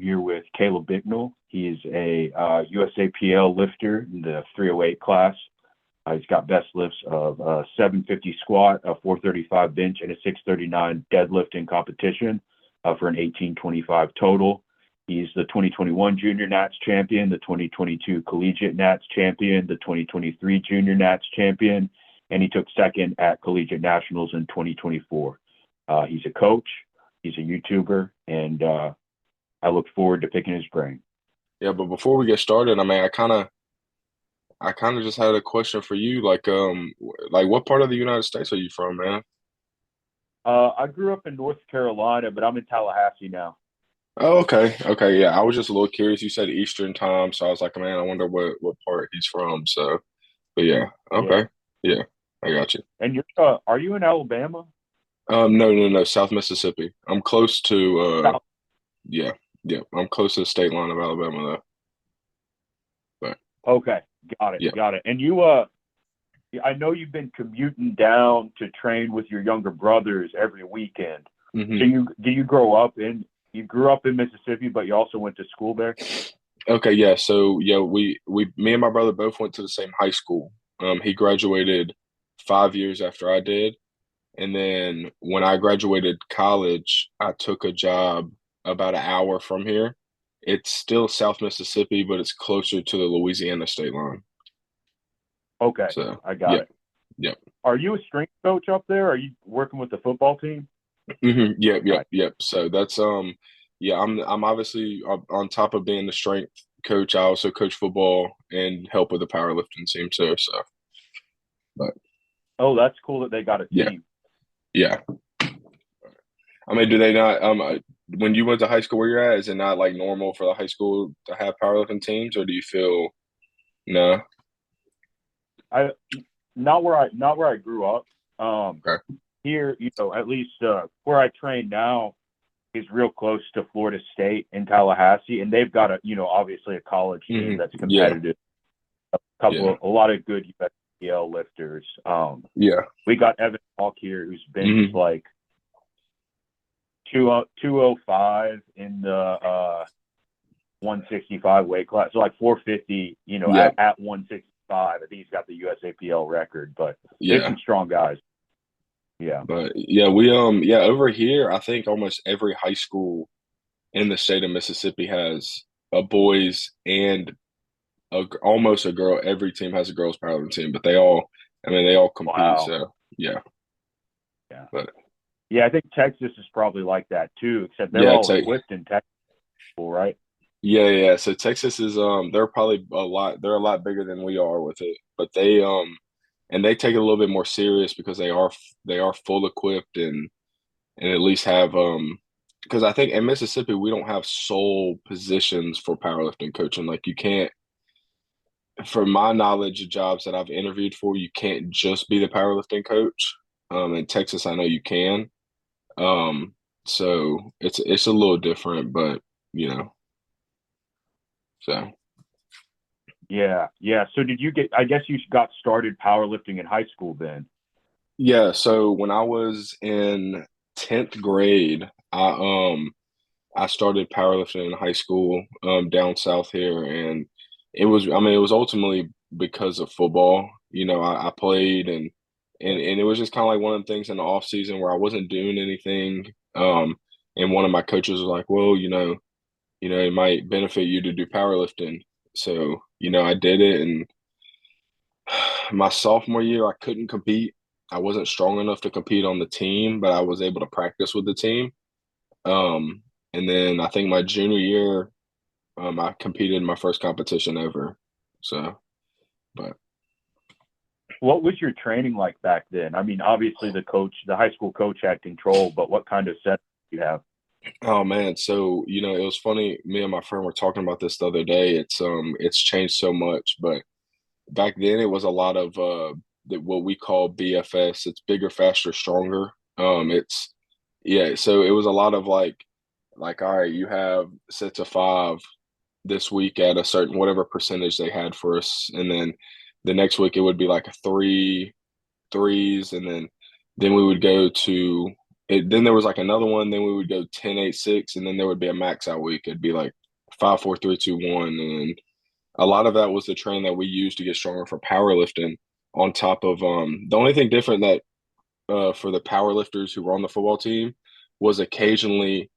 here with Caleb Bicknell. He's a USAPL lifter in the 308 class. He's got best lifts of 750 squat, a 435 bench, and a 639 deadlift in competition for an 1825 total. He's the 2021 Junior Nats champion, the 2022 Collegiate Nats champion, the 2023 Junior Nats champion, and he took second at Collegiate Nationals in 2024. He's a coach, he's a YouTuber, and I look forward to picking his brain. Yeah, but before we get started, I mean, I kind of just had a question for you. Like what part of the United States are you from, man? I grew up in North Carolina, but I'm in Tallahassee now. Oh, okay. Okay, yeah. I was just a little curious. You said Eastern time, so I was like, man, I wonder what part he's from. So, but yeah, Yeah. okay. Yeah, I got you. And are you in Alabama? No, no, no, South Mississippi. I'm close to South. yeah, yeah. I'm close to the state line of Alabama though. But Okay, got it, yeah. got it. And I know you've been commuting down to train with your younger brothers every weekend. So hmm you grew up in Mississippi, but you also went to school there? Okay, yeah. So yeah, me and my brother both went to the same high school. He graduated 5 years after I did. And then when I graduated college, I took a job about an hour from here. It's still South Mississippi, but it's closer to the Louisiana state line. Okay, So, I got yeah, it. yeah, Are you a strength coach up there? Are you working with the football team? yep, yep, Right. yep. So that's yeah. I'm obviously on top of being the strength coach. I also coach football and help with the powerlifting team too. So, but Oh, that's cool that they got a yeah, team. yeah. I mean, do they not? When you went to high school where you're at, is it not like normal for the high school to have powerlifting teams, or do you feel no? I not where I grew up. Um, Okay. Here, at least where I train now is real close to Florida State in Tallahassee, and they've got obviously a college team that's Yeah, competitive. yeah, A lot of good USPL lifters. yeah. We got Evan Hawk here, who's benched hmm like 205 in the 165 weight class, so like 450. Yeah, At 165, I think he's got the USAPL record, but there's yeah. some strong guys. Yeah. But yeah, yeah, over here, I think almost every high school in the state of Mississippi has a boys and almost a girl. Every team has a girls powerlifting team, but I mean, they all compete. Wow. So yeah, Yeah. but Yeah, I think Texas is probably like that too, except they're yeah, all equipped in Texas, right? yeah, yeah. So Texas is they're probably they're a lot bigger than we are with it, but they and they take it a little bit more serious because they are full equipped and at least have because I think in Mississippi we don't have sole positions for powerlifting coaching. Like you can't, from my knowledge of jobs that I've interviewed for, you can't just be the powerlifting coach. In Texas, I know you can. Um, so it's a little different, but you know, so. Yeah, yeah. So I guess you got started powerlifting in high school then. Yeah, so when I was in 10th grade, I started powerlifting in high school down south here, and I mean it was ultimately because of football. I played and it was just kind of like one of the things in the off season where I wasn't doing anything. And one of my coaches was like, "Well, it might benefit you to do powerlifting." So, I did it, and my sophomore year, I couldn't compete. I wasn't strong enough to compete on the team, but I was able to practice with the team. Um, and then I think my junior year, I competed in my first competition ever. So, but What was your training like back then? I mean, obviously the high school coach had control, but what kind of set do you have? oh man, so it was funny. Me and my friend were talking about this the other day. It's changed so much, but back then it was a lot of what we call BFS. It's bigger, faster, stronger. It's yeah. So it was a lot of like all right, you have sets of five this week at a certain whatever percentage they had for us, and then the next week it would be like a threes, and then we would go to then there was like another one. Then we would go 10, 8, 6, and then there would be a max out week. It'd be like 5, 4, 3, 2, 1, and a lot of that was the training that we used to get stronger for powerlifting. On top of the only thing different that for the powerlifters who were on the football team was occasionally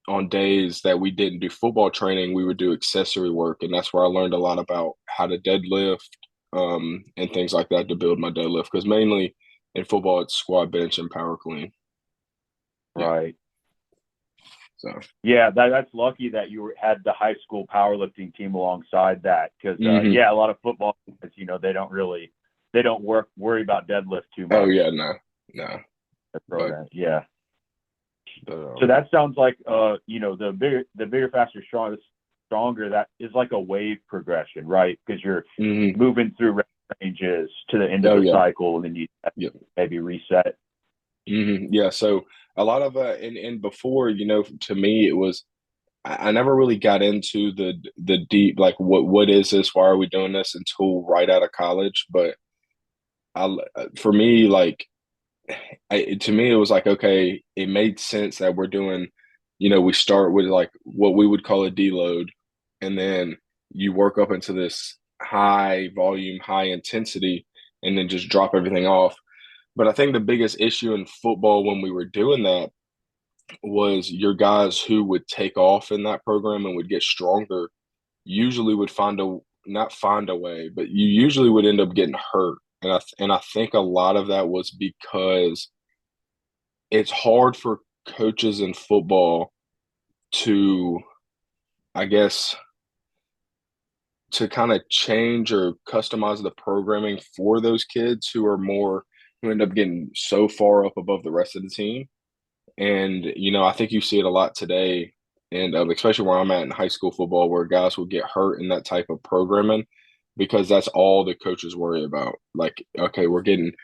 on days that we didn't do football training, we would do accessory work, and that's where I learned a lot about how to deadlift and things like that to build my deadlift. Because mainly in football, it's squat, bench, and power clean. Yeah. Right. So. Yeah, that's lucky that you had the high school powerlifting team alongside that, because Mm-hmm. yeah, a lot of football, they don't worry about deadlift too Oh much. yeah, no. But, Yeah. but So that sounds like the bigger, faster, stronger. That is like a wave progression, right? Because you're mm-hmm. moving through ranges to the end of Oh the yeah, cycle, and then you yeah, maybe reset. mm-hmm. Yeah. So a lot of and before, to me it was I never really got into the deep like what is this? Why are we doing this until right out of college? But for me like to me it was like okay, it made sense that we're doing, we start with like what we would call a deload, and then you work up into this high volume, high intensity, and then just drop everything off. But I think the biggest issue in football when we were doing that was your guys who would take off in that program and would get stronger usually would not find a way, but you usually would end up getting hurt. And I think a lot of that was because it's hard for coaches in football to, I guess, to kind of change or customize the programming for those kids who end up getting so far up above the rest of the team. And, I think you see it a lot today, and especially where I'm at in high school football, where guys will get hurt in that type of programming because that's all the coaches worry about. Like, okay, we're getting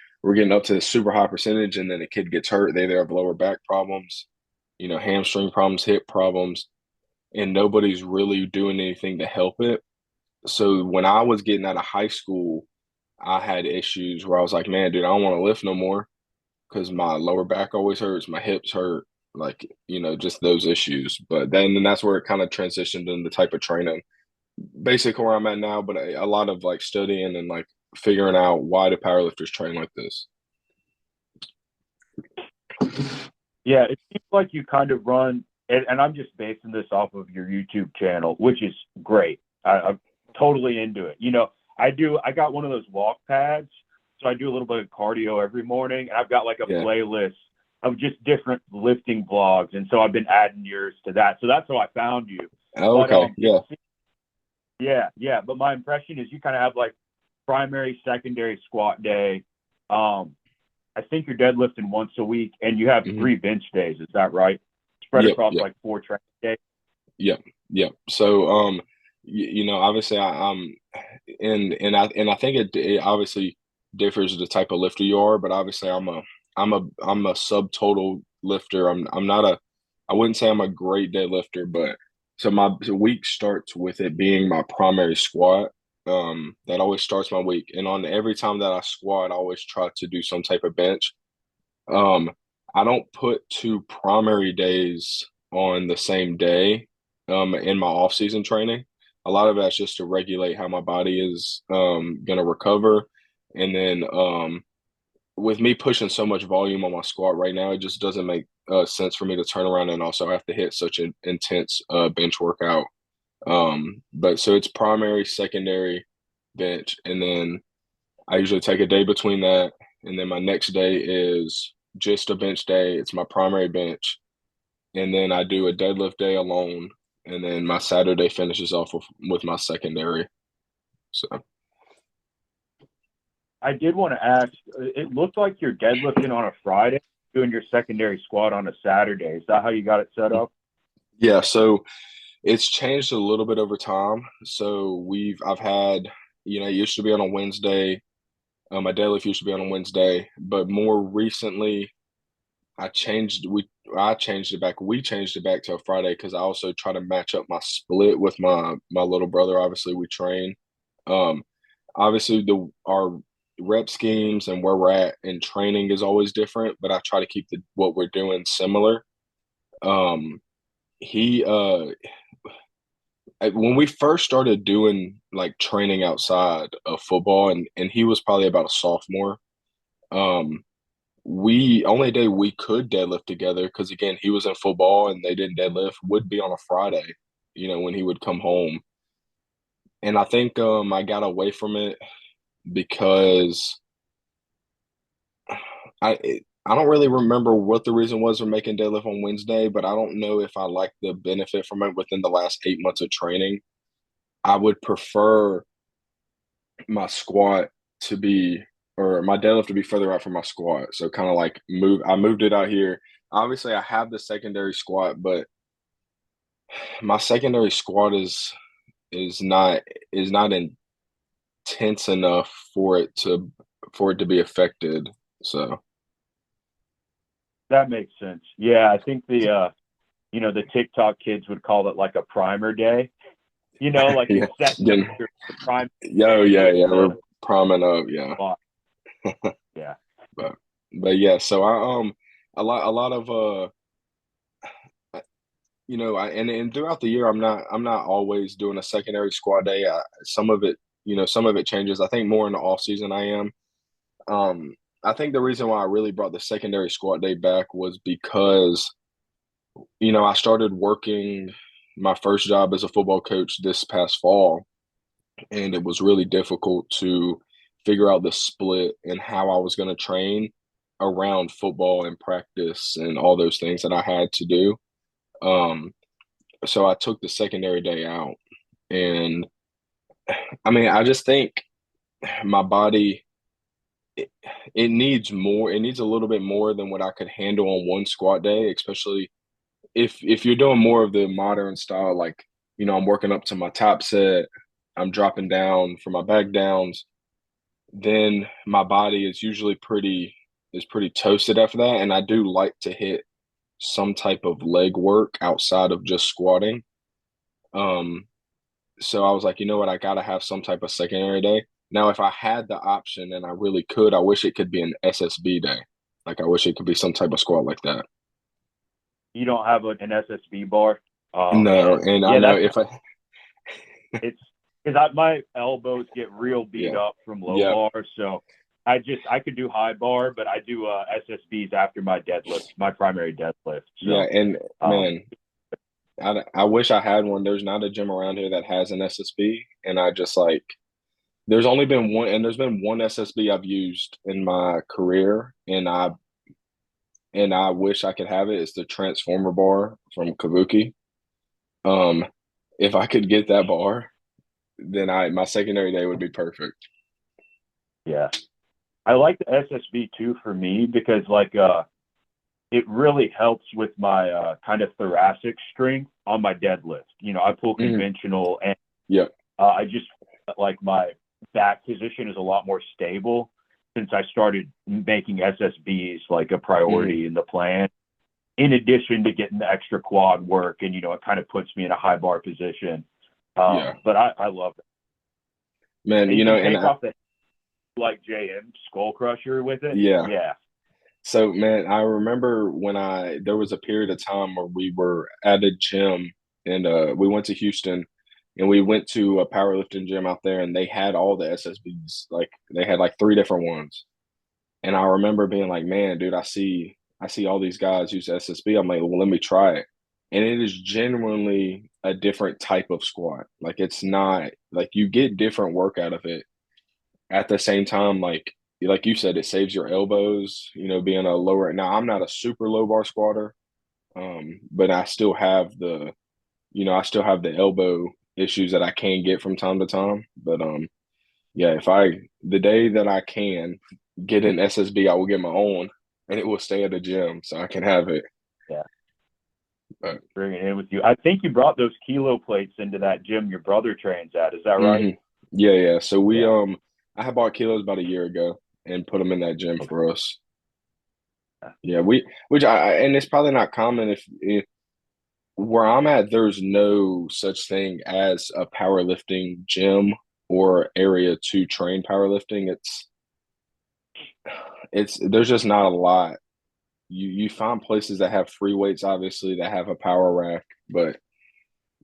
up to the super high percentage, and then a kid gets hurt. They either have lower back problems, hamstring problems, hip problems, and nobody's really doing anything to help it. So when I was getting out of high school, I had issues where I was like, man, dude, I don't want to lift no more because my lower back always hurts, my hips hurt, like, just those issues. But then that's where it kind of transitioned into the type of training, basically where I'm at now, but a lot of like studying and like figuring out why do powerlifters train like this. Yeah, it seems like you kind of run, and I'm just basing this off of your YouTube channel, which is great. I'm totally into it. I got one of those walk pads, so I do a little bit of cardio every morning, and I've got like a Yeah. playlist of just different lifting vlogs, and so I've been adding yours to that. So that's how I found you. Oh, But okay. Yeah. yeah. But my impression is you kind of have like primary, secondary squat day. I think you're deadlifting once a week, and you have hmm 3 bench days. Is that right? Spread Yep. across Yep. like 4 training days. Yep. Yep. So, obviously and I think it obviously differs the type of lifter you are, but obviously I'm a subtotal lifter. I'm not I wouldn't say I'm a great deadlifter, but so my week starts with it being my primary squat. That always starts my week. And on every time that I squat, I always try to do some type of bench. Um, I don't put 2 primary days on the same day in my off-season training. A lot of that's just to regulate how my body is gonna recover. And then with me pushing so much volume on my squat right now, it just doesn't make sense for me to turn around and also have to hit such an intense bench workout. But so it's primary, secondary, bench, and then I usually take a day between that, and then my next day is just a bench day. It's my primary bench, and then I do a deadlift day alone, and then my Saturday finishes off with my secondary. So I did want to ask. It looked like you're deadlifting on a Friday, doing your secondary squat on a Saturday. Is that how you got it set up? yeah, so it's changed a little bit over time. So I've had, it used to be on a Wednesday. My deadlift used to be on a Wednesday, but more recently I changed it back. We changed it back to a Friday because I also try to match up my split with my little brother. Obviously, we train. Um, obviously rep schemes and where we're at in training is always different, but I try to keep what we're doing similar. Um, he when we first started doing like training outside of football, and he was probably about a sophomore. Um, we only day we could deadlift together because again he was in football and they didn't deadlift would be on a Friday, when he would come home. And I think I got away from it because I don't really remember what the reason was for making deadlift on Wednesday, but I don't know if I like the benefit from it within the last 8 months of training. I would prefer my squat to be or my deadlift to be further out from my squat. So kind of like I moved it out here. Obviously I have the secondary squat, but my secondary squat is not is not intense enough for it to be affected. So That makes sense. Yeah, I think the TikTok kids would call it like a primer day. Like yeah, it's setting up then the prime yeah, we're the priming up, yeah. spot. Yeah. But yeah, so I a lot of and throughout the year I'm not always doing a secondary squat day. Some of it changes. I think more in the off season I am. Um, I think the reason why I really brought the secondary squat day back was because I started working my first job as a football coach this past fall, and it was really difficult to figure out the split and how I was going to train around football and practice and all those things that I had to do. Um, so I took the secondary day out, and I mean, I just think my body it, it needs more. It needs a little bit more than what I could handle on one squat day, especially if you're doing more of the modern style, like I'm working up to my top set, I'm dropping down for my back downs, then my body is pretty toasted after that, and I do like to hit some type of leg work outside of just squatting. Um, so I was like, you know what, I gotta have some type of secondary day. Now, if I had the option and I really could, I wish it could be an SSB day. Like I wish it could be some type of squat like that. You don't have an SSB bar. Oh No, man. and I Yeah, know that's if I it's because my elbows get real beat yeah, up from low yeah, bar, so I could do high bar, but I do SSBs after my deadlift, my primary deadlift. yeah, So and um, man, I wish I had one. There's not a gym around here that has an SSB, and I just like there's been one SSB I've used in my career, and I wish I could have it. It's the transformer bar from Kabuki. Um, if I could get that bar, then my secondary day would be perfect. yeah, I like the SSB too for me because it really helps with my kind of thoracic strength on my deadlift. I pull Hmm. conventional, and Yeah, I just like my back position is a lot more stable since I started making SSBs like a hmm, priority in the plan. In addition to getting the extra quad work, and it kind of puts me in a high bar position. yeah, But I love that, man. and you can And take off the like JM skull crusher with it. yeah. Yeah, So, man, I remember when there was a period of time where we were at a gym and we went to Houston and we went to a powerlifting gym out there and they had all the SSBs. Like they had like three different ones. And I remember being like, man, dude, I see all these guys use SSB. I'm like, well, let me try it. And it is genuinely a different type of squat. Like it's not like you get different work out of it at the same time, like you said, it saves your elbows, being a lower. Now, I'm not a super low bar squatter, but I still have the elbow issues that I can get from time to time. But yeah, the day that I can get an SSB, I will get my own, and it will stay at the gym so I can have it. yeah. But Bring it in with you. I think you brought those kilo plates into that gym your brother trains at. Is that right? hmm, yeah, yeah. So Yeah. I had bought kilos about a year ago and put them in that gym Okay. for us. Yeah, which and it's probably not common if where I'm at, there's no such thing as a powerlifting gym or area to train powerlifting. there's just not a lot. You find places that have free weights, obviously, that have a power rack, but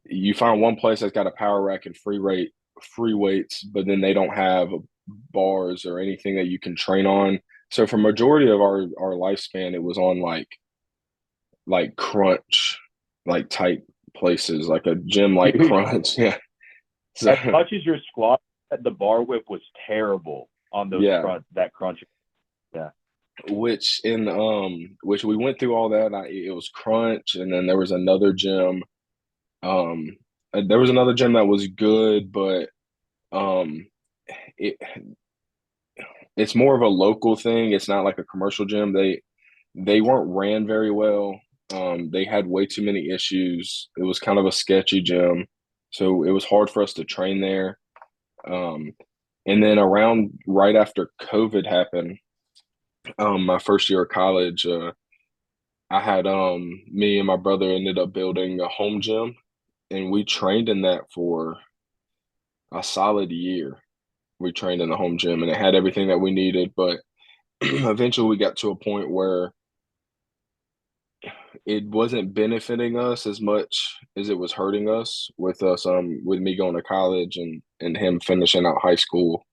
you find one place that's got a power rack and free weights, but then they don't have bars or anything that you can train on. So for majority of our lifespan, it was on like crunch, like type places, like a gym like Dude, crunch. Yeah. So as much as your squat, the bar whip was terrible on those yeah, crunch that crunch. Yeah. which we went through all that. It was crunch, and then there was another gym that was good, but um it it's more of a local thing. It's not like a commercial gym. They weren't ran very well. They had way too many issues. It was kind of a sketchy gym, so it was hard for us to train there. Um, and then around right after COVID happened, my first year of college, I had me and my brother ended up building a home gym, and we trained in that for a solid year. We trained in the home gym, and it had everything that we needed, but eventually we got to a point where it wasn't benefiting us as much as it was hurting us with me going to college and him finishing out high school.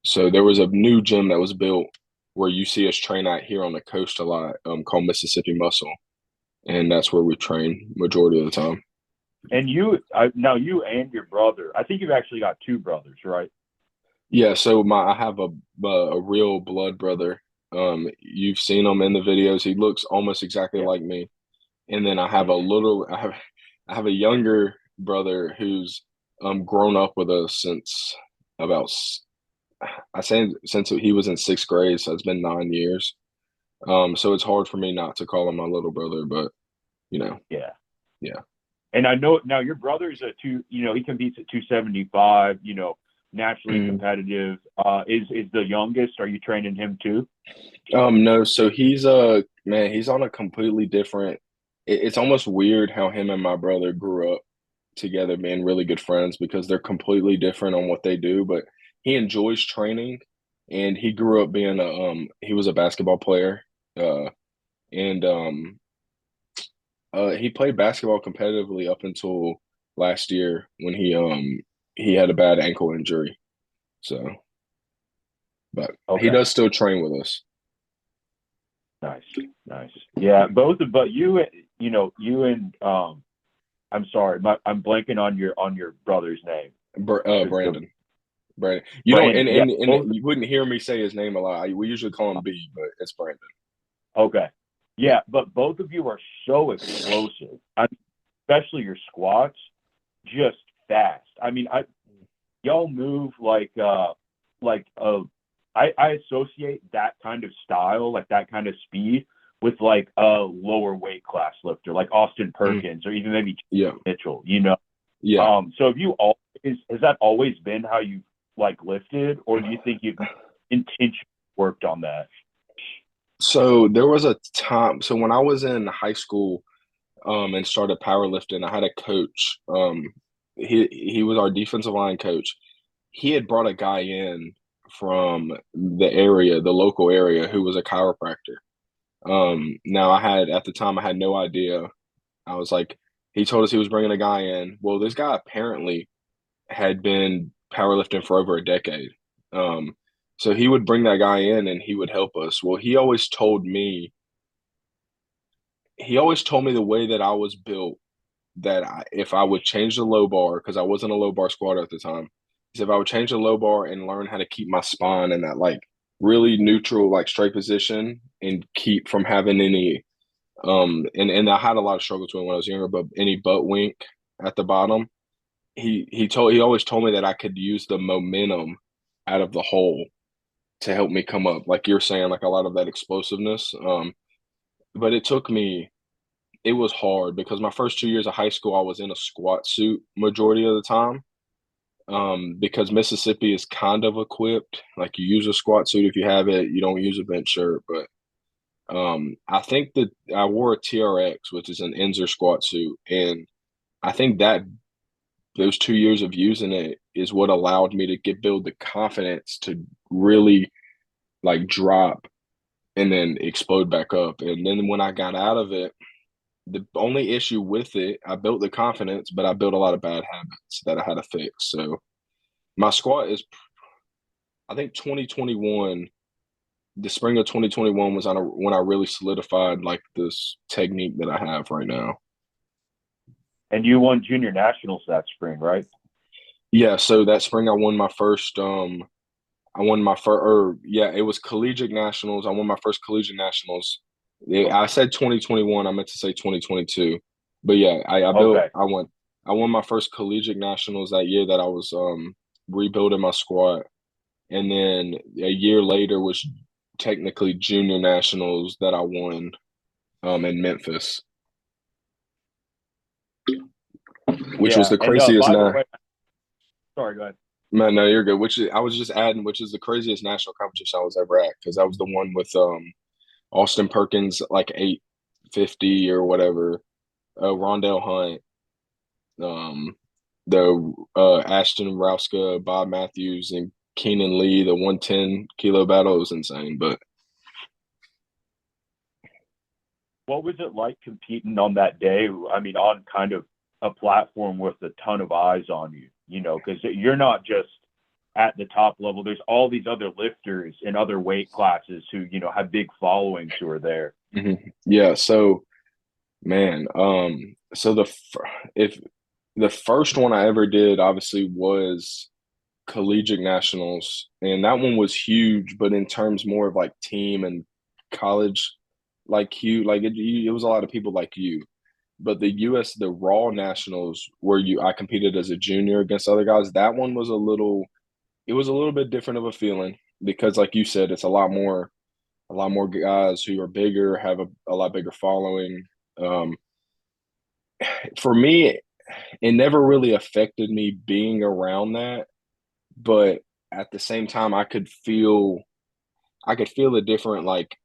So there was a new gym that was built where you see us train out here on the coast a lot, called Mississippi Muscle, and that's where we train majority of the time. And now you and your brother, I think you've actually got two brothers, right? Yeah, so I have a real blood brother. You've seen him in the videos. He looks almost exactly Yeah. like me. And then I have a younger brother who's grown up with us since about I say since he was in sixth grade, so it's been 9 years. So it's hard for me not to call him my little brother, but you know, Yeah. yeah. And I know now your brother's he competes at 275, naturally Mm. competitive. Is the youngest. Are you training him too? No, so he's man, he's on a completely different. It's almost weird how him and my brother grew up together, being really good friends because they're completely different on what they do. But he enjoys training, and he grew up being he was a basketball player, uh, and he played basketball competitively up until last year when he had a bad ankle injury. So, but he Okay. does still train with us. Nice. Nice. Yeah, but you and I'm sorry, I'm blanking on your brother's name. The Brandon. Brandon. You don't, Brandon. Yeah, and both. you wouldn't hear me say his name a lot. We usually call him B, but it's Brandon. Okay. Yeah. Yeah, but both of you are so explosive. Especially your squats, just fast. I mean, y'all move like I associate that kind of style, like that kind of speed with like a lower weight class lifter, like Austin Mm, Perkins or even maybe yeah. Mitchell, you know. Yeah. So have you always has that always been how you like lifted, or do you think you've intentionally worked on that? So there was a time. So when I was in high school, and started powerlifting, I had a coach. He was our defensive line coach. He had brought a guy in from the local area, who was a chiropractor. Now I had at the time I had no idea. I was like, he told us he was bringing a guy in. Well, this guy apparently had been powerlifting for over a decade. Um, so he would bring that guy in and he would help us. Well, he always told me the way that I was built, that if I would change the low bar, because I wasn't a low bar squatter at the time, he said if I would change the low bar and learn how to keep my spine in that like really neutral, like straight position, and keep from having any and I had a lot of struggles with it when I was younger, but any butt wink at the bottom, he always told me that I could use the momentum out of the hole to help me come up, like you're saying, like a lot of that explosiveness. But it was hard because my first 2 years of high school, I was in a squat suit majority of the time. Because Mississippi is kind of equipped, like you use a squat suit if you have it, you don't use a bench shirt. But I think that I wore a TRX, which is an Enzer squat suit, and I think that those 2 years of using it is what allowed me to build the confidence to really like drop and then explode back up. And then when I got out of it, the only issue with it, I built the confidence, but I built a lot of bad habits that I had to fix. So my squat is, I think 2021, the spring of 2021 was when I really solidified like this technique that I have right now. And you won junior nationals that spring, right? Yeah, so that spring I won my first, or yeah, it was collegiate nationals. I won my first collegiate nationals. Yeah, I said 2021. I meant to say 2022, but yeah, Okay. I won my first collegiate nationals that year that I was rebuilding my squat, and then a year later was technically junior nationals that I won in Memphis, which was Yeah. the And craziest by the now. way, sorry, go ahead. Man, no, you're good. I was just adding, which is the craziest national competition I was ever at, because I was the one with Austin Perkins like 850 or whatever, Rondell Hunt, um, the Ashton Rouska, Bob Matthews, and Keenan Lee, the 110 kilo battle. It was insane, but What was it like competing on that day? I mean, on kind of a platform with a ton of eyes on you, because you're not just at the top level. There's all these other lifters in other weight classes who, have big followings who are there. yeah. So man, so if the first one I ever did obviously was collegiate nationals, and that one was huge, but in terms more of like team and college, like it was a lot of people like you. But the Raw Nationals, where I competed as a junior against other guys, that one was it was a little bit different of a feeling because, like you said, it's a lot more guys who are bigger, have a lot bigger following. Um, for me, it never really affected me being around that, but at the same time, I could feel a different like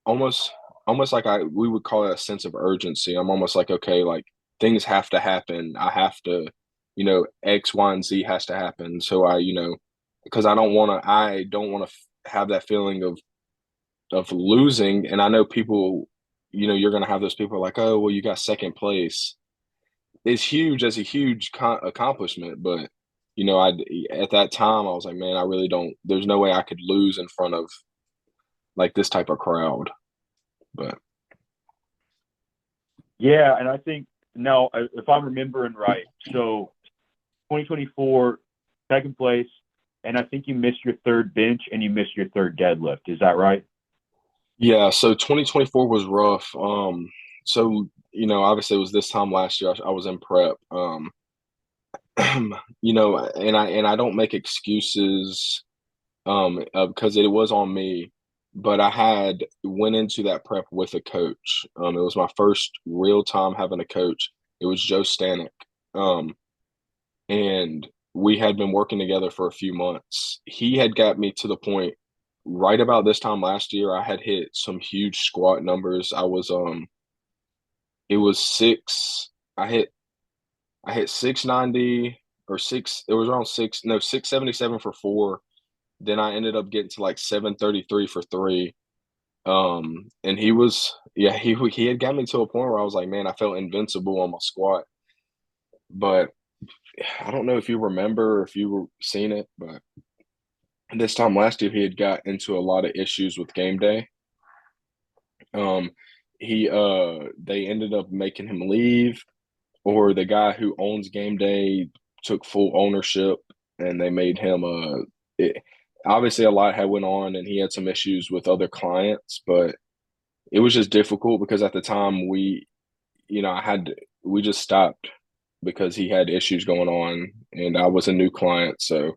almost almost like we would call it a sense of urgency. I'm almost like, okay, like things have to happen. I have to, X, Y, and Z has to happen. So because I don't want to have that feeling of losing. And I know people, you're gonna have those people like, oh, well, you got second place. It's huge as a huge accomplishment, but I at that time I was like, man, I really don't. There's no way I could lose in front of like this type of crowd. But Yeah, and I think now, if I'm remembering right, so 2024, second place, and I think you missed your third bench and you missed your third deadlift. Is that right? yeah, so 2024 was rough. So obviously it was this time last year. I was in prep. And I don't make excuses because it was on me, but I had went into that prep with a coach. It was my first real time having a coach. It was Joe Stanek. And we had been working together for a few months. He had got me to the point right about this time last year. I had hit some huge squat numbers. It was six. I hit I hit 690 or six. It was around 677 for four. Then I ended up getting to like 733 for three. And he had got me to a point where I was like, man, I felt invincible on my squat. But I don't know if you remember or if you were seen it, but this time last year he had got into a lot of issues with game day. Um, they ended up making him leave, or the guy who owns game day took full ownership, and they made him obviously a lot had went on, and he had some issues with other clients, but it was just difficult because at the time we just stopped because he had issues going on, and I was a new client, so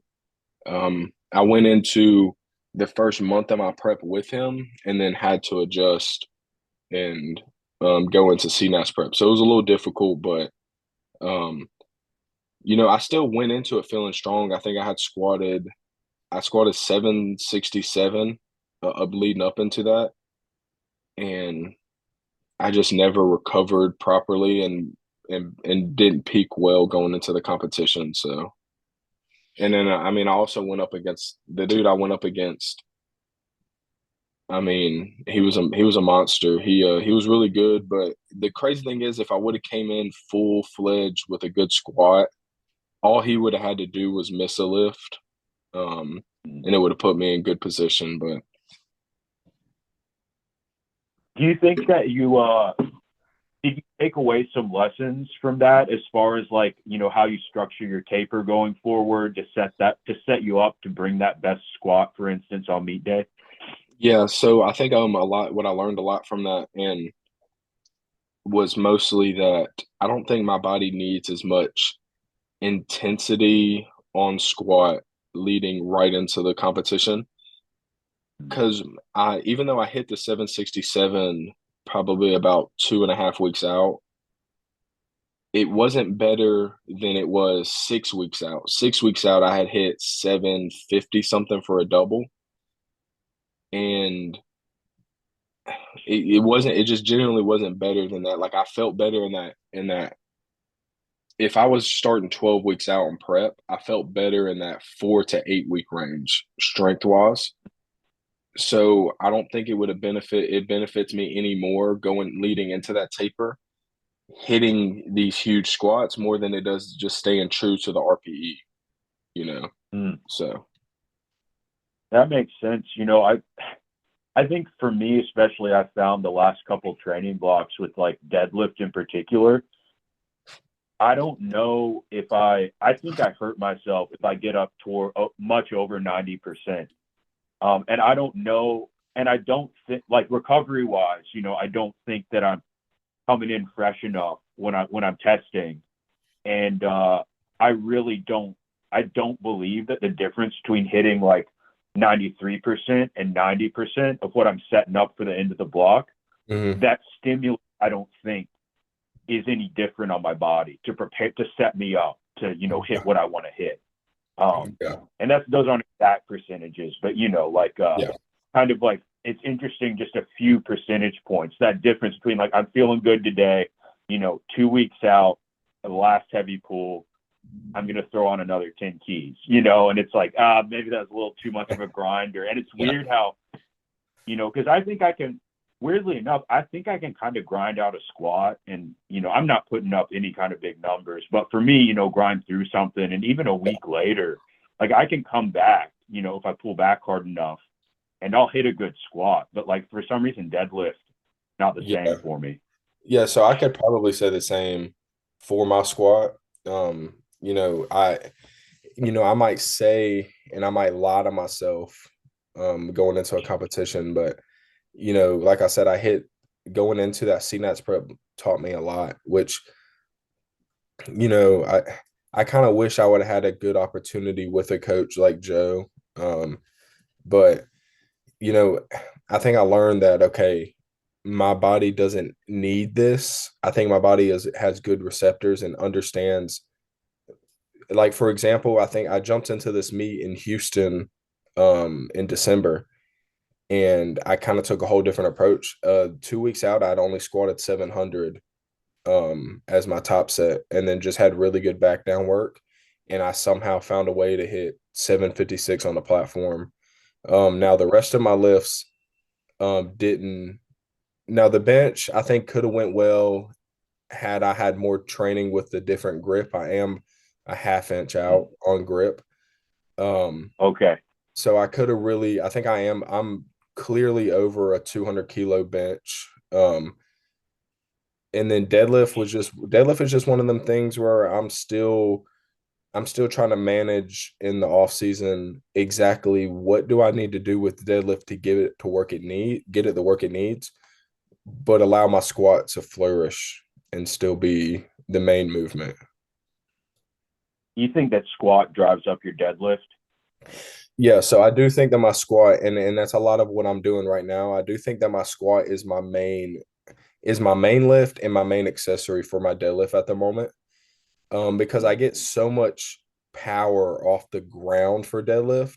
I went into the first month of my prep with him and then had to adjust and go into CNAS prep. So it was a little difficult, but um, I still went into it feeling strong. I think I squatted 767 leading up into that. And I just never recovered properly and didn't peak well going into the competition. So, and then, I mean, I also went up against the dude I went up against. I mean, he was a monster. He was really good, but the crazy thing is, if I would have came in full fledged with a good squat, all he would have had to do was miss a lift, um, and it would have put me in good position. But Do you think that you did you take away some lessons from that as far as like, how you structure your taper going forward to set you up to bring that best squat, for instance, on meet day? yeah, so I think a lot what I learned a lot from that and was mostly that I don't think my body needs as much intensity on squat leading right into the competition. Because I, even though I hit the 767 probably about 2.5 weeks out, it wasn't better than it was 6 weeks out. 6 weeks out, I had hit 750 something for a double, and it wasn't. It just genuinely wasn't better than that. Like I felt better in that. If I was starting 12 weeks out in prep, I felt better in that 4 to 8 week range strength wise. So I don't think it benefits me anymore going leading into that taper, hitting these huge squats more than it does just staying true to the RPE, you know. Mm, So that makes sense. I think for me especially, I found the last couple training blocks with like deadlift in particular. I don't know if I think I hurt myself if I get up toward much over 90%. And I don't know, and I don't think like recovery wise, I don't think that I'm coming in fresh enough when I'm testing. And I really don't believe that the difference between hitting like 93% and 90% of what I'm setting up for the end of the block, mhm. that stimulus, I don't think is any different on my body to prepare to set me up to, hit Yeah, what I want to hit. Um, yeah, and those aren't exact percentages, but like yeah, kind of like it's interesting, just a few percentage points. That difference between like I'm feeling good today, 2 weeks out, the last heavy pull, I'm gonna throw on another 10 keys, and it's like maybe that's a little too much of a grinder. And it's yeah, weird how because I think I can, weirdly enough, I think I can kind of grind out a squat and, I'm not putting up any kind of big numbers, but for me, grind through something. And even a week later, like I can come back, if I pull back hard enough and I'll hit a good squat. But like for some reason, deadlift, not the yeah. same for me. Yeah, so I could probably say the same for my squat. I might say and I might lie to myself going into a competition, but like I said, I hit going into that CNATS prep taught me a lot, which you know, I I kind of wish I would have had a good opportunity with a coach like Joe. But you know, I think I learned that okay, my body doesn't need this. I think my body has good receptors and understands. Like for example, I think I jumped into this meet in Houston in December and I kind of took a whole different approach. 2 weeks out, I'd only squatted 700 as my top set and then just had really good back down work. And I somehow found a way to hit 756 on the platform. Now the rest of my lifts didn't. Now the bench I think could have went well had I had more training with the different grip. I am a half inch out on grip. Um, Okay. so I could have really. I think I'm clearly over a 200 kilo bench. And then deadlift is just one of them things where I'm still trying to manage in the off season exactly what do I need to do with the deadlift to get it the work it needs, but allow my squat to flourish and still be the main movement. You think that squat drives up your deadlift? Yeah, so I do think that my squat and that's a lot of what I'm doing right now. I do think that my squat is my main lift and my main accessory for my deadlift at the moment. Because I get so much power off the ground for deadlift.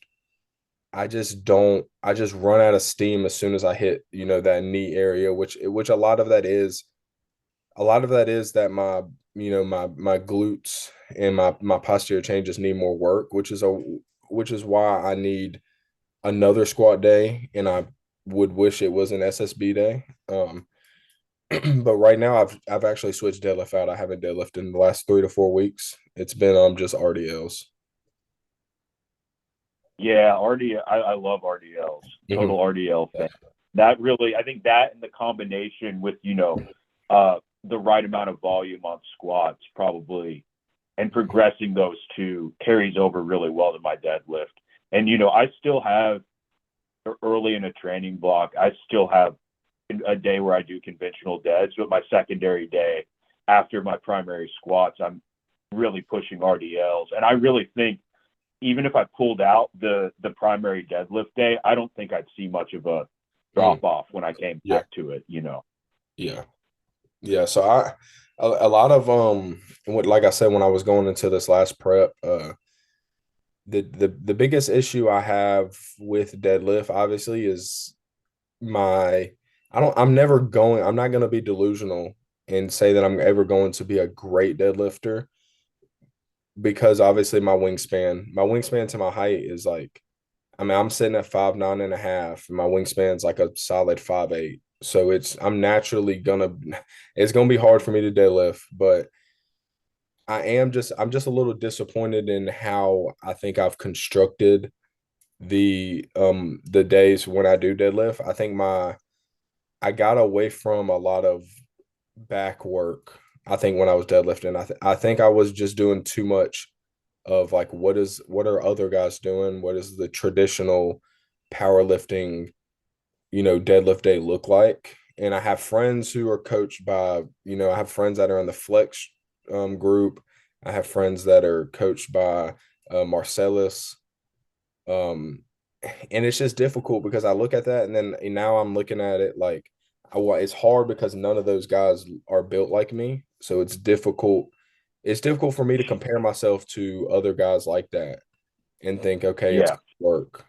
I just run out of steam as soon as I hit, that knee area, which a lot of that is that my glutes and my posterior chain just need more work, which is why I need another squat day and I would wish it was an SSB day. But right now I've actually switched deadlift out. I haven't deadlifted in the last 3 to 4 weeks. It's been just RDLs. Yeah, I love RDLs. Hmm. Total RDL fan. That really, I think that in the combination with, the right amount of volume on squats probably, and progressing those two carries over really well to my deadlift. And, I still have early in a training block, I still have a day where I do conventional deads, but my secondary day after my primary squats, I'm really pushing RDLs. And I really think even if I pulled out the primary deadlift day, I don't think I'd see much of a Mm. drop off when I came Yeah, back to it. yeah, yeah. So a lot of what, like I said, when I was going into this last prep, the biggest issue I have with deadlift, obviously, is my I'm not going to be delusional and say that I'm ever going to be a great deadlifter, because obviously my wingspan to my height is like, I mean, I'm sitting at 5'9" and a half, and my wingspan's like a solid 5'8". So I'm naturally gonna it's gonna be hard for me to deadlift, but I'm just a little disappointed in how I think I've constructed the days when I do deadlift. I got away from a lot of back work. I think when I was deadlifting, I think I was just doing too much of like, what are other guys doing? What is the traditional powerlifting, deadlift day look like? And I have friends who are coached by, I have friends that are in the flex group. I have friends that are coached by Marcellus. Um, and it's just difficult because I look at that, and then now I'm looking at it like, it's hard because none of those guys are built like me. So it's difficult. It's difficult for me to compare myself to other guys like that and think, okay, it's Yeah, gonna work.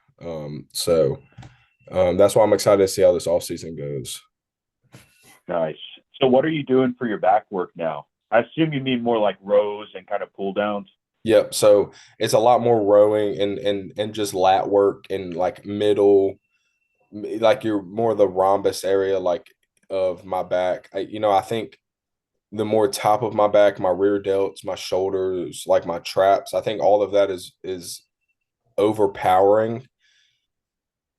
That's why I'm excited to see how this off season goes. nice. So what are you doing for your back work now? I assume you mean more like rows and kind of pull downs. Yep. So it's a lot more rowing and just lat work and like middle, like you're more the rhombus area, like of my back. I think the more top of my back, my rear delts, my shoulders, like my traps, I think all of that is overpowering.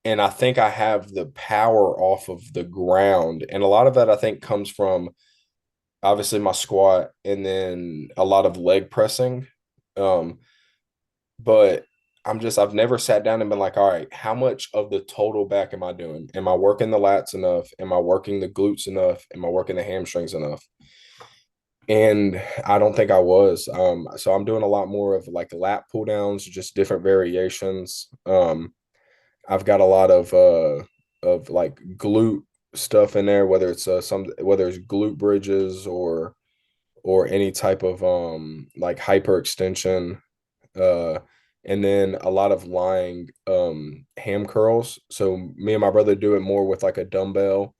And I think I have the power off of the ground. And a lot of that I think comes from obviously my squat and then a lot of leg pressing. Um, but I've never sat down and been like, all right, how much of the total back am I doing? Am I working the lats enough? Am I working the glutes enough? Am I working the hamstrings enough? And I don't think I was. So I'm doing a lot more of like lat pull downs, just different variations. I've got a lot of like glute stuff in there, whether it's glute bridges or any type of like hyperextension, uh, and then a lot of lying ham curls. So me and my brother do it more with like a dumbbell,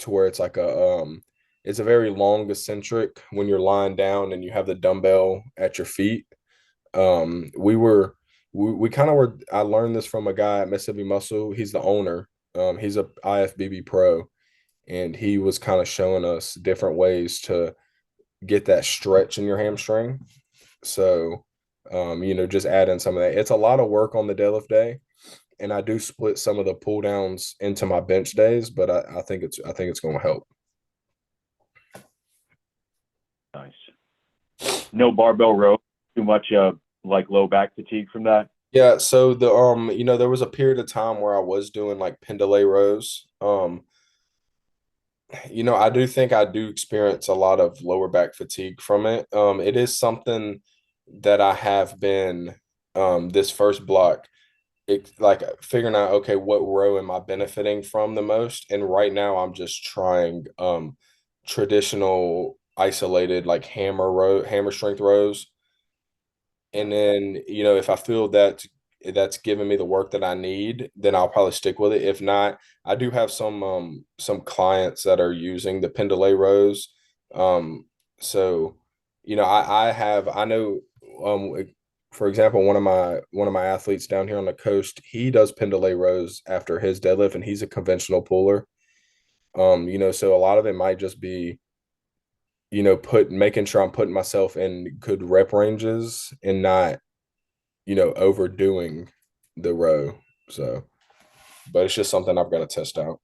to where it's a very long eccentric when you're lying down and you have the dumbbell at your feet. We kind of were I learned this from a guy at Mississippi Muscle. He's the owner. He's a IFBB pro, and he was kind of showing us different ways to get that stretch in your hamstring. So, just add in some of that. It's a lot of work on the deadlift day, and I do split some of the pull downs into my bench days, but I think it's going to help. Nice. No barbell row. Too much like low back fatigue from that. Yeah, so there was a period of time where I was doing like pendlay rows. I do think I do experience a lot of lower back fatigue from it. It is something that I have been this first block, like figuring out, okay, what row am I benefiting from the most? And right now I'm just trying traditional isolated like hammer strength rows. And then, if I feel that that's giving me the work that I need, then I'll probably stick with it. If not, I do have some clients that are using the Pendlay rows. Um, so I know for example, one of my athletes down here on the coast, he does pendlay rows after his deadlift, and he's a conventional puller. So a lot of it might just be, making sure I'm putting myself in good rep ranges and not, overdoing the row. So, but it's just something I've got to test out.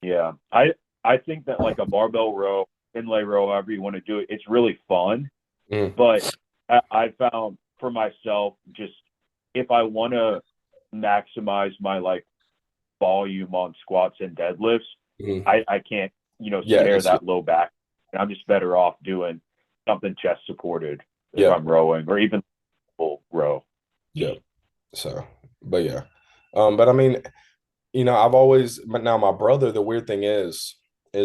Yeah. I think that like a barbell row, inlay row, however you want to do it, it's really fun. Mm, But I found for myself, just if I want to maximize my like volume on squats and deadlifts, mm. I can't, Yeah, snare that low back. And I'm just better off doing something chest supported if yeah, I'm rowing, or even full row. yeah. So, but yeah. But I mean, I've always, but now my brother, the weird thing is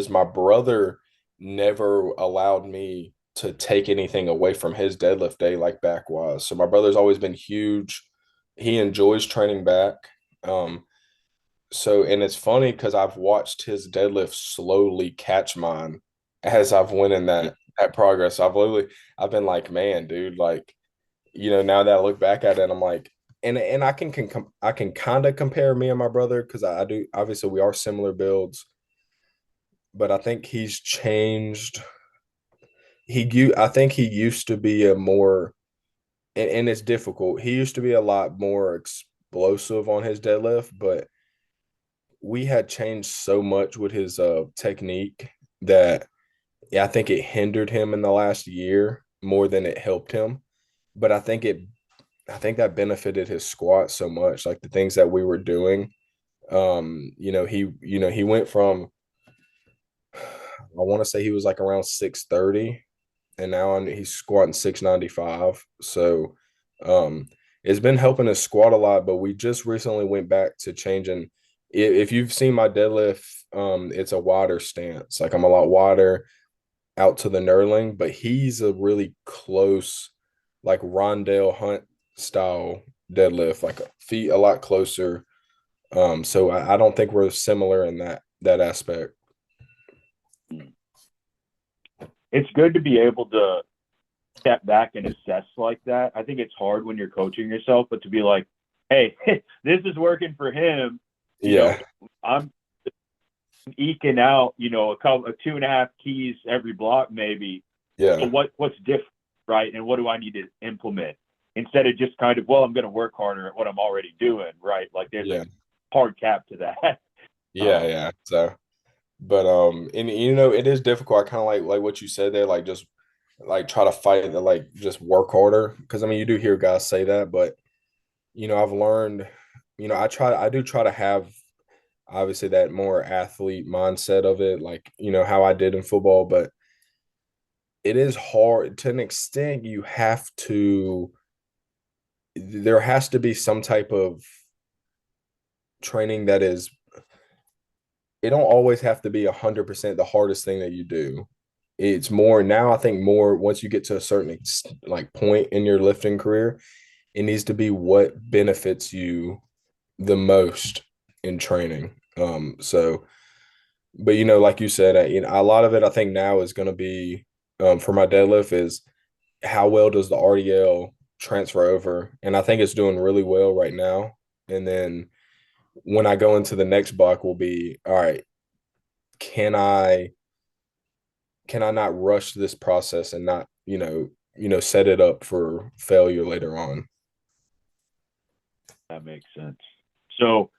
my brother never allowed me to take anything away from his deadlift day like back was. So my brother's always been huge. He enjoys training back. Um, and it's funny because I've watched his deadlift slowly catch mine as I've went in that progress. I've been like, man, dude, like, now that I look back at it, I'm like, and I can kind of compare me and my brother because I do, obviously we are similar builds, but I think he's changed. I think he used to be a more, and it's difficult. He used to be a lot more explosive on his deadlift, but we had changed so much with his technique that, yeah, I think it hindered him in the last year more than it helped him. But I think that benefited his squat so much, like the things that we were doing. He went from, I want to say he was like around 630, and now he's squatting 695. So it's been helping his squat a lot, but we just recently went back to changing. If you've seen my deadlift, it's a wider stance. Like I'm a lot wider out to the knurling, but he's a really close, like Rondell Hunt style deadlift, like feet a lot closer. So I don't think we're similar in that aspect. It's good to be able to step back and assess like that. I think it's hard when you're coaching yourself, but to be like, hey, this is working for him. You know, Yeah, I'm eking out, a couple of 2.5 keys every block, maybe. So yeah, what's different, right? And what do I need to implement instead of just kind of, well, I'm going to work harder at what I'm already doing, right? Like there's a yeah, hard cap to that. yeah, yeah. So, but and it is difficult. I kind of like what you said there, like just like try to fight it, like just work harder. Because I mean, you do hear guys say that, but I've learned, I do try to have obviously that more athlete mindset of it, like how I did in football, but it is hard to an extent. There has to be some type of training that is, it don't always have to be 100% the hardest thing that you do. It's more now, I think more once you get to a certain like point in your lifting career, it needs to be what benefits you the most in training. But like you said, a lot of it I think now is going to be, for my deadlift, is how well does the RDL transfer over, and I think it's doing really well right now. And then when I go into the next block, will be all right. Can I not rush this process and not set it up for failure later on? That makes sense. So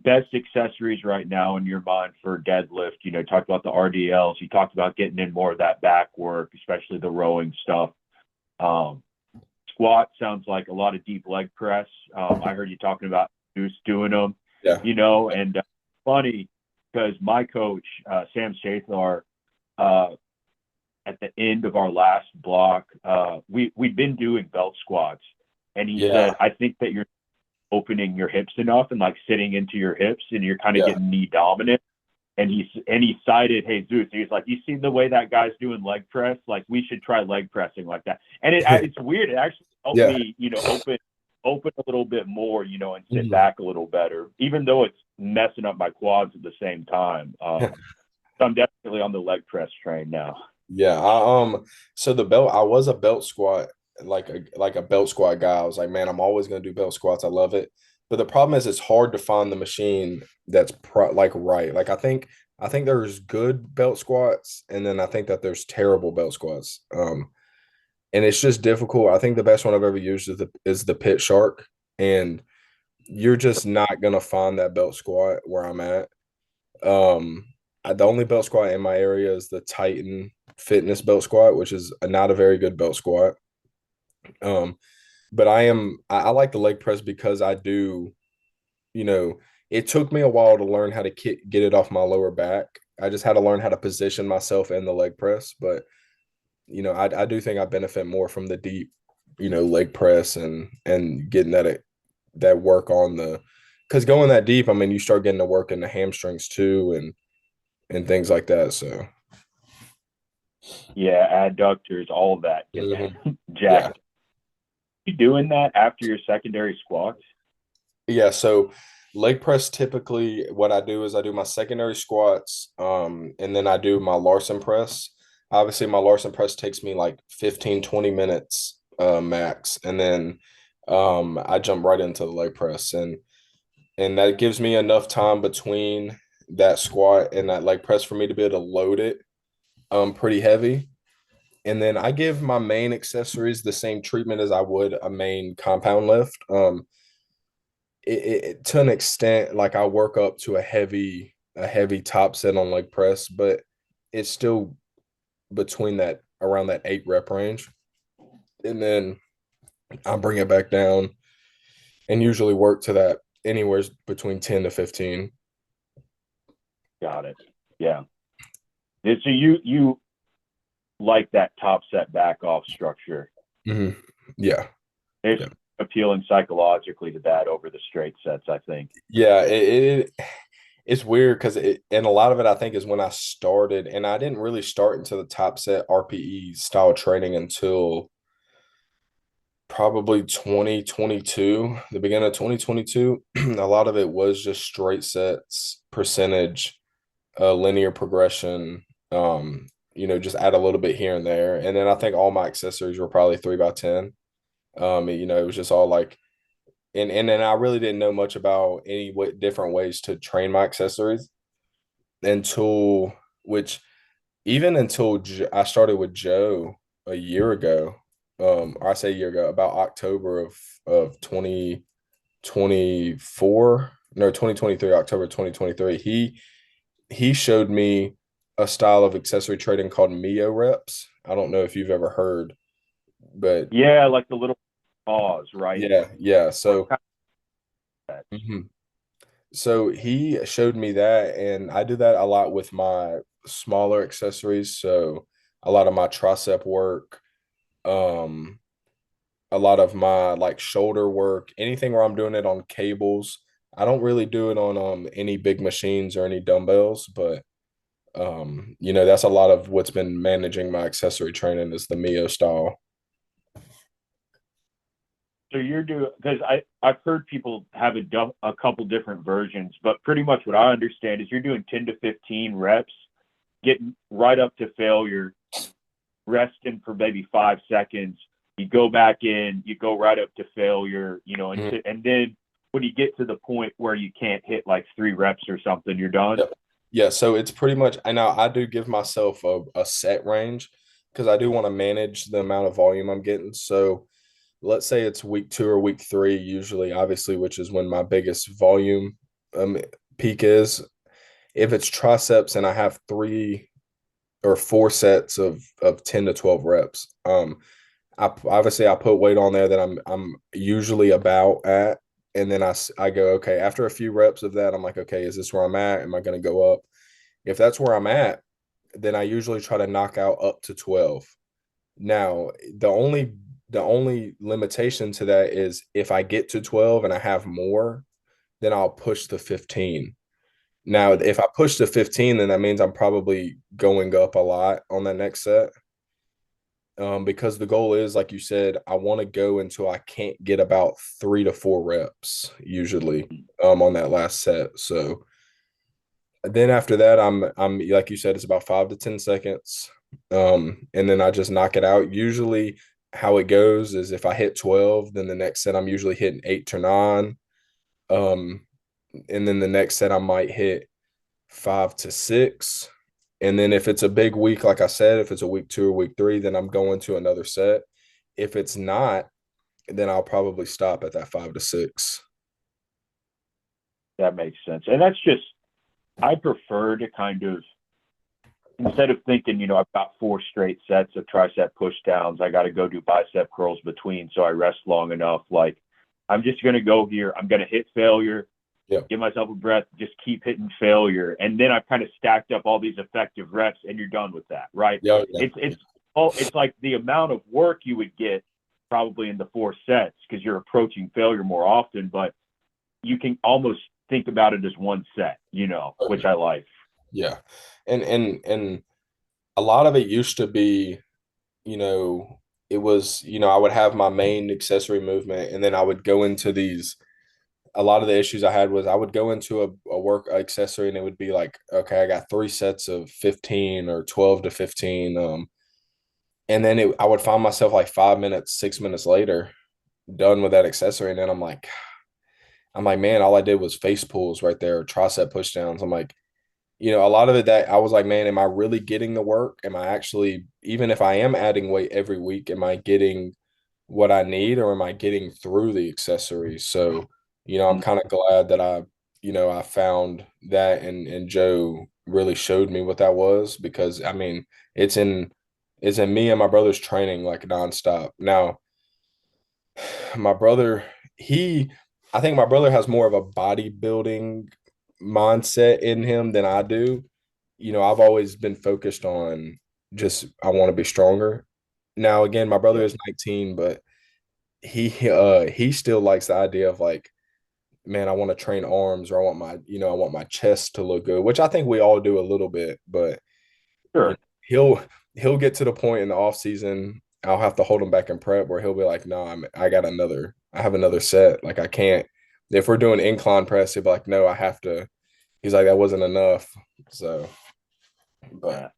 best accessories right now in your mind for deadlift, talked about the RDLs, you talked about getting in more of that back work, especially the rowing stuff. Um, Squat sounds like a lot of deep leg press. I heard you talking about Zeus doing them, Yeah, and funny because my coach, Sam Shathar, uh, at the end of our last block, we'd been doing belt squats, and he yeah, said, I think that you're opening your hips enough and like sitting into your hips, and you're kind of yeah, getting knee dominant. And he cited Jesus. He's like, you see the way that guy's doing leg press? Like we should try leg pressing like that. And it's weird. It actually helped yeah. me, open a little bit more, and sit Mhm. back a little better, even though it's messing up my quads at the same time. So I'm definitely on the leg press train now. Yeah, so the belt, I was a belt squat like a belt squat guy. I was like, man, I'm always gonna do belt squats. I love it. But the problem is it's hard to find the machine that's like right. Like I think there's good belt squats, and then I think that there's terrible belt squats. And it's just difficult. I think the best one I've ever used is the Pit Shark, and you're just not gonna find that belt squat where I'm at. Um, the only belt squat in my area is the Titan Fitness belt squat, which is not a very good belt squat. Um, but I like the leg press because I do, you know, it took me a while to learn how to get it off my lower back. I just had to learn how to position myself in the leg press, but I do think I benefit more from the deep, leg press and getting that work on the because going that deep, I mean, you start getting to work in the hamstrings too and things like that. So Yeah, adductors, all of that get mhm. Yeah. jacked. You doing that after your secondary squats? Yeah, so leg press typically what I do is I do my secondary squats, and then I do my Larson press. Obviously, my Larson press takes me like 15-20 minutes max, and then I jump right into the leg press and that gives me enough time between that squat and that leg press for me to be able to load it pretty heavy. And then I give my main accessories the same treatment as I would a main compound lift. To an extent, like I work up to a heavy top set on leg press, but it's still between that around that 8 rep range. And then I bring it back down and usually work to that anywhere between 10 to 15. Got it. Yeah. So you like that top set back off structure. Hmm. Yeah. It's Yeah. appealing psychologically to that over the straight sets, I think. Yeah. It's weird because and a lot of it I think is when I started, and I didn't really start into the top set RPE style training until probably 2022, the beginning of 2022. A lot of it was just straight sets, percentage, linear progression, just add a little bit here and there. And then I think all my accessories were probably 3x10. It was just all like, and then I really didn't know much about any different ways to train my accessories until, which even until I started with Joe a year ago, or I say a year ago, about October of 2024, no, 2023, October 2023. He showed me a style of accessory trading called Mio reps. I don't know if you've ever heard, but Yeah, like the little pause, right? yeah, yeah. Or So kind of that. mhm. So he showed me that, and I do that a lot with my smaller accessories. So a lot of my tricep work, um, a lot of my like shoulder work, anything where I'm doing it on cables. I don't really do it on any big machines or any dumbbells, but that's a lot of what's been managing my accessory training is the Mio style. So you're doing because I've heard people have a couple different versions, but pretty much what I understand is you're doing 10 to 15 reps, getting right up to failure, resting for maybe 5 seconds. You go back in, you go right up to failure, Mhm. and then when you get to the point where you can't hit like 3 reps or something, you're done. Yep. Yeah, so it's pretty much, I know I do give myself a set range because I do want to manage the amount of volume I'm getting. So let's say it's week 2 or week 3, usually, obviously, which is when my biggest volume um, peak is. If it's triceps and I have 3 or 4 sets of 10 to 12 reps, I put weight on there that I'm usually about at, and then I go, okay, after a few reps of that, I'm like, okay, is this where I'm at? Am I going to go up? If that's where I'm at, then I usually try to knock out up to 12. Now, the only limitation to that is if I get to 12 and I have more, then I'll push the 15. Now, if I push to 15, then that means I'm probably going up a lot on that next set. Because the goal is, like you said, I want to go until I can't get about 3 to 4 reps usually on that last set. So then after that, I'm like you said, it's about 5 to 10 seconds. And then I just knock it out. Usually how it goes is if I hit 12, then the next set I'm usually hitting 8 to 9. Um, and then the next set I might hit 5 to 6. And then if it's a big week, like I said, if it's a week 2 or week 3, then I'm going to another set. If it's not, then I'll probably stop at that 5 to 6. That makes sense. And that's just, I prefer to kind of, instead of thinking, I've got 4 straight sets of tricep push downs, I got to go do bicep curls between so I rest long enough. Like, I'm just going to go here. I'm going to hit failure, Yeah. give myself a breath, just keep hitting failure. And then I've kind of stacked up all these effective reps and you're done with that, right? Yeah. Yeah. It's like the amount of work you would get probably in the 4 sets because you're approaching failure more often, but you can almost think about it as one set, which I like. Yeah. And a lot of it used to be, it was, I would have my main accessory movement and then I would go into these. A lot of the issues I had was I would go into a work accessory and it would be like, okay, I got 3 sets of 15 or 12 to 15. And then I would find myself like 5 minutes, 6 minutes later, done with that accessory. And then I'm like, man, all I did was face pulls right there, tricep push downs. I'm like, a lot of it that I was like, man, am I really getting the work? Am I actually, even if I am adding weight every week, am I getting what I need or am I getting through the accessories? So, I'm kind of glad that I found that and Joe really showed me what that was because I mean, it's in it's in me and my brother's training like nonstop. Now, my brother, he I think my brother has more of a bodybuilding mindset in him than I do. I've always been focused on just I want to be stronger. Now again, my brother Yeah. is 19, but he still likes the idea of like, man, I want to train arms or I want my chest to look good, which I think we all do a little bit, but you know, Sure. he'll get to the point in the off season. I'll have to hold him back in prep where he'll be like, no, I have another set. Like I can't, if we're doing incline press, he'll be like, no, I have to. He's like, that wasn't enough. So, but Yeah.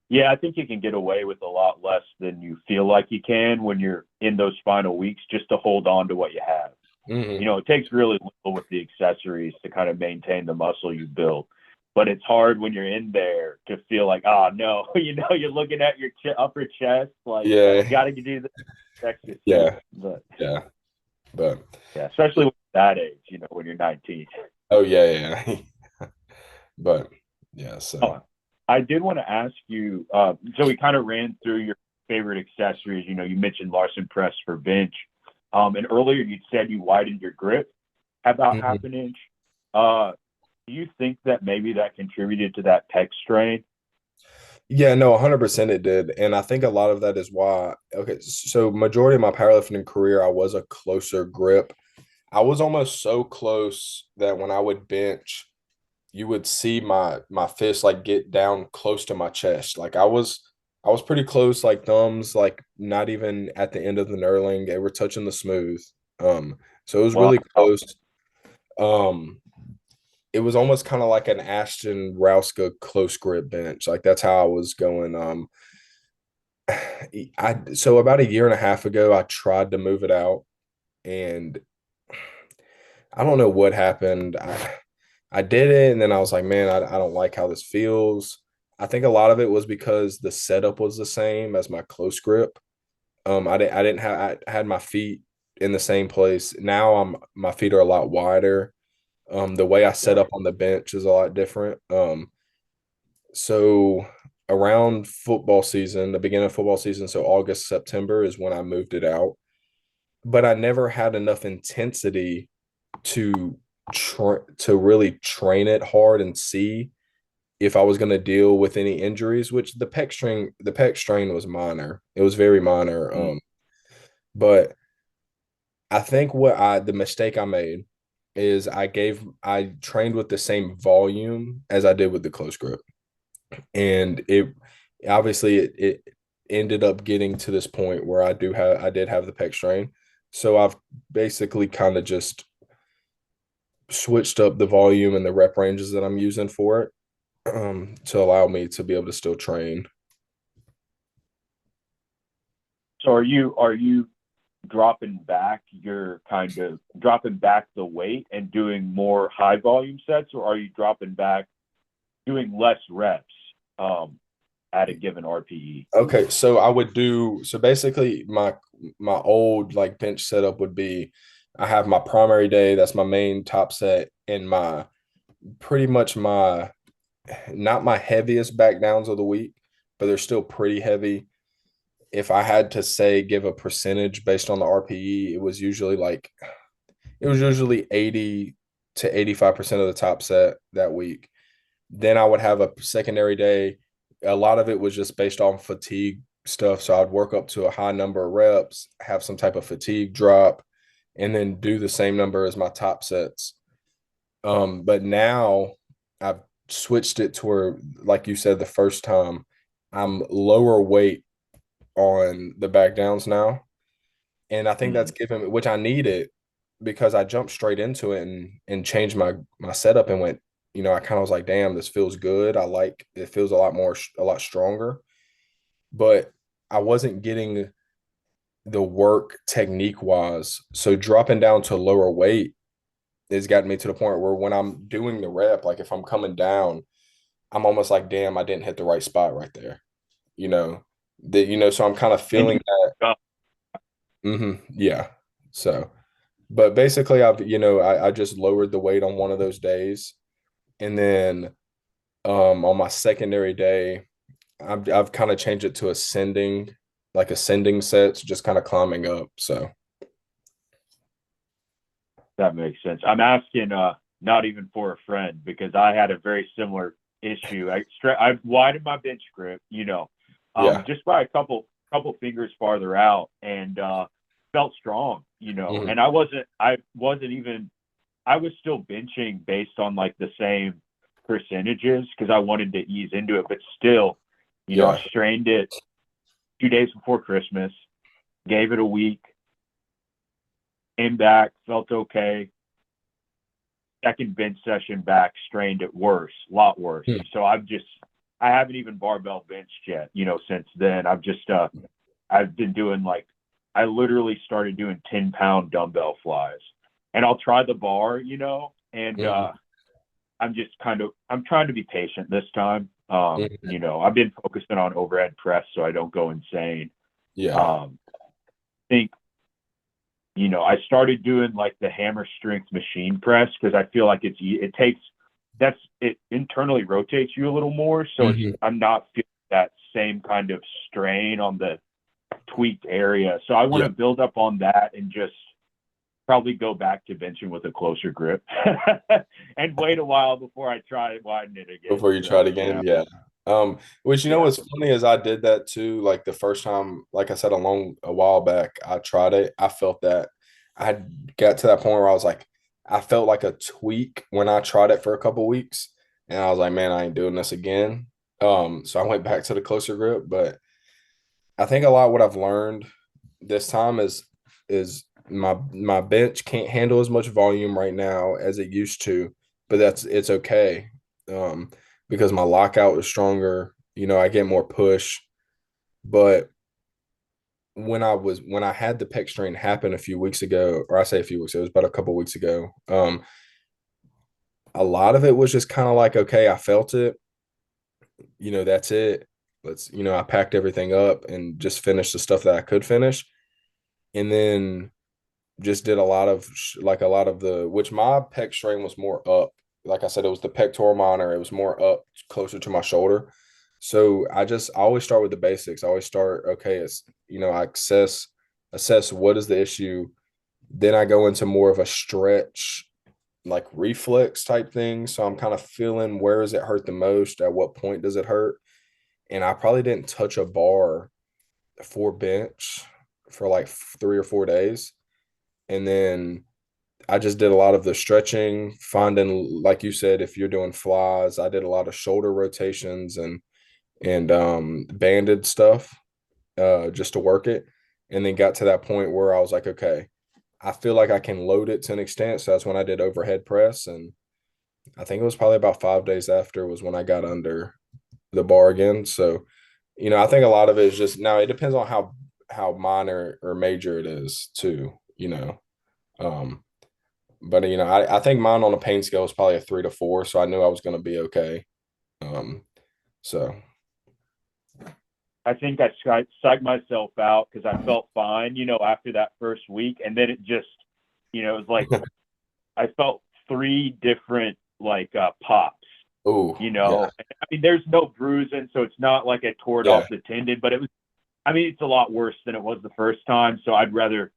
Yeah, I think you can get away with a lot less than you feel like you can when you're in those final weeks just to hold on to what you have. mhm. It takes really little with the accessories to kind of maintain the muscle you built. But it's hard when you're in there to feel like, oh no, you're looking at your upper chest, like Yeah, got to do this extra set. yeah, But yeah. But yeah, especially with that age, when you're 19. oh yeah, yeah. But yeah, so Oh, I did want to ask you. So we kind of ran through your favorite accessories. You mentioned Larson press for bench, and earlier you said you widened your grip about half mhm. an inch. Do you think that maybe that contributed to that pec strain? Yeah, no, 100% it did. And I think a lot of that is why, okay, so majority of my powerlifting career, I was a closer grip. I was almost so close that when I would bench, you would see my fist like get down close to my chest. Like I was pretty close, like thumbs, like not even at the end of the knurling. They were touching the smooth. So it was Wow. really close. Um, it was almost kind of like an Ashton Rouska close grip bench. Like that's how I was going. So about a year and a half ago, I tried to move it out, and I don't know what happened. I did it, and then I was like, man, I don't like how this feels. I think a lot of it was because the setup was the same as my close grip. I didn't have I had my feet in the same place. Now my feet are a lot wider. The way I set Sure. up on the bench is a lot different. So around football season, the beginning of football season, so August, September is when I moved it out. But I never had enough intensity to to really train it hard and see if I was going to deal with any injuries, which the pec strain was minor. It was very minor. Mm. But I think the mistake I made is I trained with the same volume as I did with the close grip. And it obviously it ended up getting to this point where I did have the pec strain. So I've basically kind of just switched up the volume and the rep ranges that I'm using for it, to allow me to be able to still train. So are you dropping back your kind of dropping back the weight and doing more high volume sets, or are you dropping back doing less reps at a given RPE? Okay, so I would do so basically my old like bench setup would be I have my primary day, that's my main top set, and my pretty much my not my heaviest back downs of the week, but they're still pretty heavy. If I had to say give a percentage based on the RPE, it was usually 80 to 85% of the top set that week. Then I would have a secondary day. A lot of it was just based on fatigue stuff. So I'd work up to a high number of reps, have some type of fatigue drop, and then do the same number as my top sets. But now I've switched it to where, like you said the first time, I'm lower weight on the back downs now. And I think that's Mm. given me, which I needed because I jumped straight into it and changed my setup and went, I kind of was like, damn, this feels good. I like it feels a lot stronger. But I wasn't getting the work technique wise. So dropping down to lower weight has gotten me to the point where when I'm doing the rep, like if I'm coming down, I'm almost like, damn, I didn't hit the right spot right there. You know, so I'm kind of And feeling that. Yeah. So but basically, I just lowered the weight on one of those days, and then on my secondary day, I've kind of changed it to ascending sets, just kind of climbing up. So that makes sense. I'm asking not even for a friend because I had a very similar issue. I widened my bench grip, yeah, just by a couple fingers farther out, and felt strong, hmm and I was still benching based on like the same percentages because I wanted to ease into it, but still, I yeah, strained it 2 days before Christmas, gave it a week, came back, felt okay. Second bench session back, strained it worse, a lot worse. hmm, So I haven't even barbell benched yet, since then. I've been doing like, I literally started doing 10-pound dumbbell flies. And I'll try the bar, and hmm, I'm trying to be patient this time. hmm, I've been focusing on overhead press so I don't go insane. yeah, I think I started doing like the hammer strength machine press because I feel like it internally rotates you a little more. So hmm, I'm not feeling that same kind of strain on the tweaked area. So I want yeah. to build up on that and just probably go back to benching with a closer grip and wait a while before I try widen it again. Before you try it So yeah, again, yeah. Which yeah. what's funny is I did that too. Like the first time, like I said, a while back, I tried it. I felt that I had got to that point where I was like, I felt like a tweak when I tried it for a couple weeks, and I was like, man, I ain't doing this again. So I went back to the closer grip, but I think a lot what I've learned this time is my bench can't handle as much volume right now as it used to, but it's okay. Um, because my lockout is stronger, I get more push. But when I had the pec strain happen a few weeks ago, or I say a few weeks, it was about a couple weeks ago. A lot of it was just kind of like, okay, I felt it, that's it. I packed everything up and just finished the stuff that I could finish. And then just did a lot of the which my pec strain was more up. Like I said, it was the pectoral minor. It was more up closer to my shoulder. So I always start with the basics. I always start, okay, it's I assess what is the issue. Then I go into more of a stretch, like reflex type thing. So I'm kind of feeling where does it hurt the most? At what point does it hurt? And I probably didn't touch a bar for bench for like 3 or 4 days. And then I just did a lot of the stretching, finding, like you said, if you're doing flies, I did a lot of shoulder rotations and banded stuff just to work it. And then got to that point where I was like, okay, I feel like I can load it to an extent. So that's when I did overhead press. And I think it was probably about 5 days after was when I got under the bar again. So, I think a lot of it is just now it depends on how minor or major it is too, you know. Um, but I think mine on a pain scale is probably a 3 to 4, so I knew I was going to be okay. Um, so I think I psyched myself out because I felt fine, after that first week. And then it just, it was like I felt three different like pops, oh yeah, I mean, there's no bruising, so it's not like I tore it yeah, off the tendon, but it was, I mean, it's a lot worse than it was the first time. So I'd rather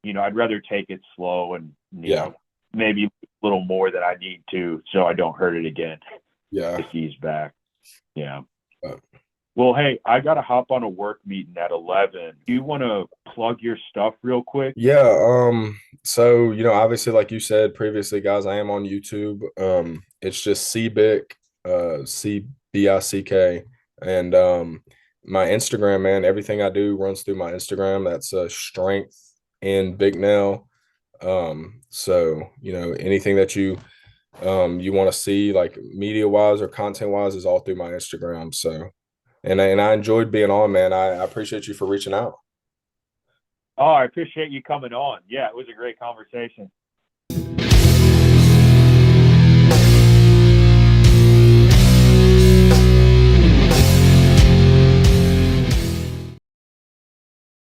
take it slow and, yeah, maybe a little more than I need to so I don't hurt it again yeah. to ease back. Yeah. But, Well, hey, I got to hop on a work meeting at 11. Do you want to plug your stuff real quick? yeah, so obviously, like you said previously, guys, I am on YouTube. It's just CBick, CBICK, and my Instagram, man, everything I do runs through my Instagram. That's strength in Bicknell. So anything that you want to see, like media wise or content wise, is all through my Instagram. So, and I enjoyed being on, man. I appreciate you for reaching out. Oh, I appreciate you coming on. Yeah, it was a great conversation.